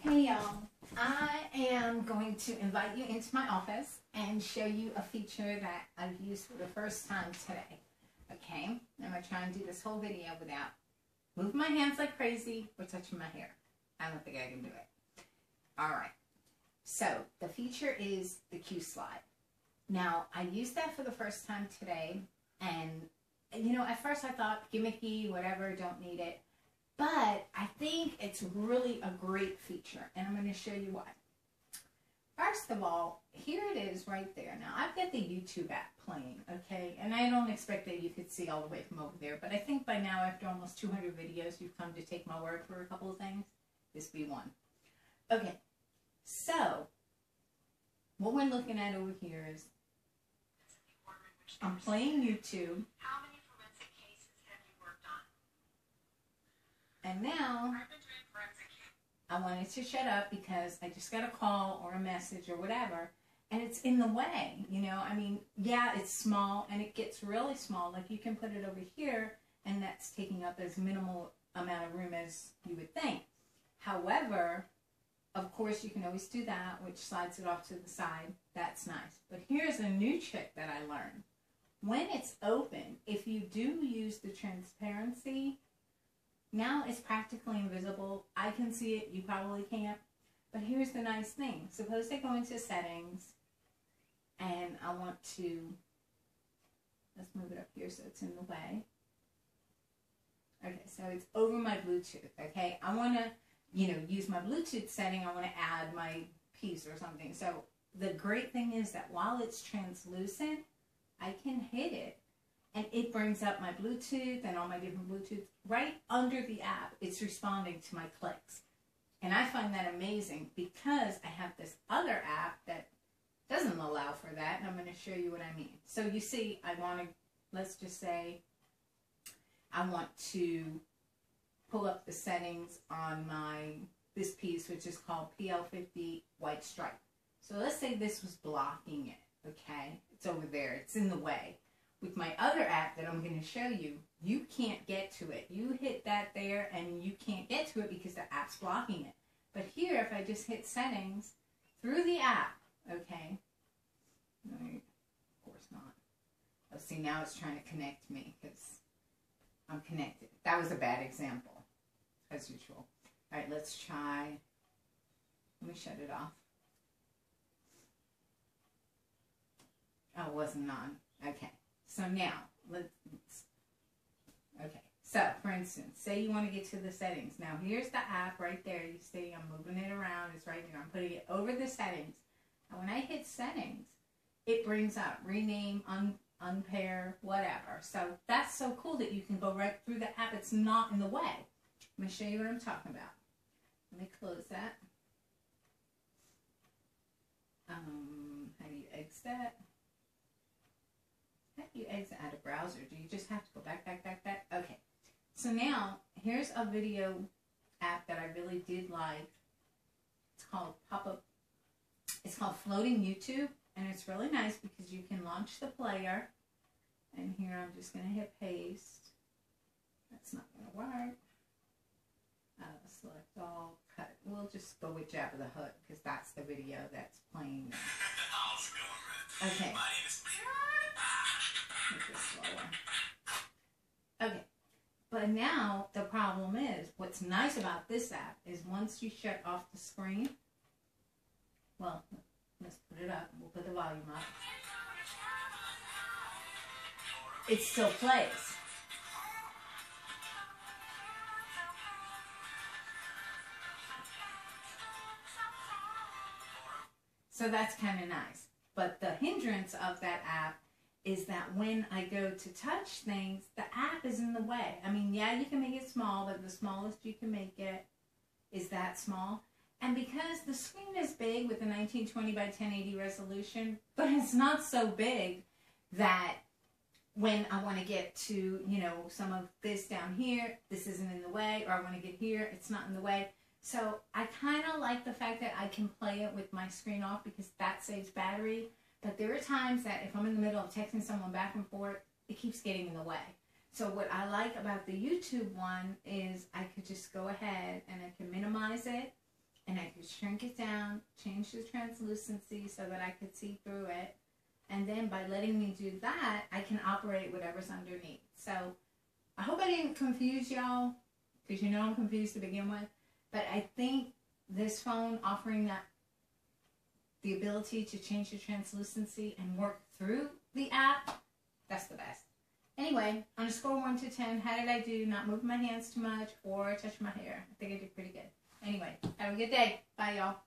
Hey y'all, I am going to invite you into my office and show you a feature that I've used for the first time today. Okay, I'm going to try and do this whole video without moving my hands like crazy or touching my hair. I don't think I can do it. Alright, so the feature is the Q slide. Now, I used that for the first time today, and you know, at first I thought gimmicky, whatever, don't need it. But I think it's really a great feature, and I'm going to show you why. First of all, here it is right there. Now, I've got the YouTube app playing, okay? And I don't expect that you could see all the way from over there, but I think by now, after almost 200 videos, you've come to take my word for a couple of things. This be one. Okay, so what we're looking at over here is I'm playing YouTube. And now, I wanted to shut up because I just got a call or a message or whatever, and it's in the way, you know. I mean, yeah, it's small, and it gets really small. Like, you can put it over here, and that's taking up as minimal amount of room as you would think. However, of course, you can always do that, which slides it off to the side. That's nice. But here's a new trick that I learned. When it's open, if you do use the transparency, now it's practically invisible. I can see it, you probably can't. But here's the nice thing. Suppose I go into settings and I want to, let's move it up here so it's in the way. Okay, so it's over my Bluetooth, okay? I want to, you know, use my Bluetooth setting. I want to add my piece or something. So the great thing is that while it's translucent, I can hit it. And it brings up my Bluetooth and all my different Bluetooths right under the app. It's responding to my clicks. And I find that amazing because I have this other app that doesn't allow for that. And I'm going to show you what I mean. So you see, I want to, let's just say, I want to pull up the settings on this piece, which is called PL50 White Stripe. So let's say this was blocking it, okay? It's over there. It's in the way. With my other app that I'm going to show you, you can't get to it. You hit that there and you can't get to it because the app's blocking it. But here, if I just hit settings through the app, okay, right, of course not. Oh, see, now it's trying to connect me because I'm connected. That was a bad example, as usual. All right, let's try. Let me shut it off. Oh, it wasn't on. Okay. So now, okay, so for instance, say you want to get to the settings. Now here's the app right there. You see I'm moving it around. It's right here. I'm putting it over the settings. And when I hit settings, it brings up rename, unpair, whatever. So that's so cool that you can go right through the app. It's not in the way. I'm going to show you what I'm talking about. Let me close that. How do you exit that? How do you exit out of browser? Do you just have to go back? Okay. So now, here's a video app that I really did like. It's called Pop-Up. It's called Floating YouTube. And it's really nice because you can launch the player. And here I'm just going to hit paste. That's not going to work. Select all. Cut. We'll just go with Jabba the Hutt because that's the video that's playing now. How's it going, man? Okay. My name is okay, but now the problem is, what's nice about this app is once you shut off the screen, well, let's put it up, we'll put the volume up, it still plays. So that's kind of nice. But the hindrance of that app is that when I go to touch things, the app is in the way. I mean, yeah, you can make it small, but the smallest you can make it is that small. And because the screen is big with a 1920 by 1080 resolution, but it's not so big that when I want to get to, you know, some of this down here, this isn't in the way, or I want to get here, it's not in the way. So I kind of like the fact that I can play it with my screen off because that saves battery. But there are times that if I'm in the middle of texting someone back and forth, it keeps getting in the way. So what I like about the YouTube one is I could just go ahead and I can minimize it and I can could shrink it down, change the translucency so that I could see through it. And then by letting me do that, I can operate whatever's underneath. So I hope I didn't confuse y'all, because you know I'm confused to begin with. But I think this phone offering that, the ability to change the translucency and work through the app, that's the best. Anyway, on a score 1 to 10, how did I do? Not moving my hands too much or touch my hair. I think I did pretty good. Anyway, have a good day. Bye, y'all.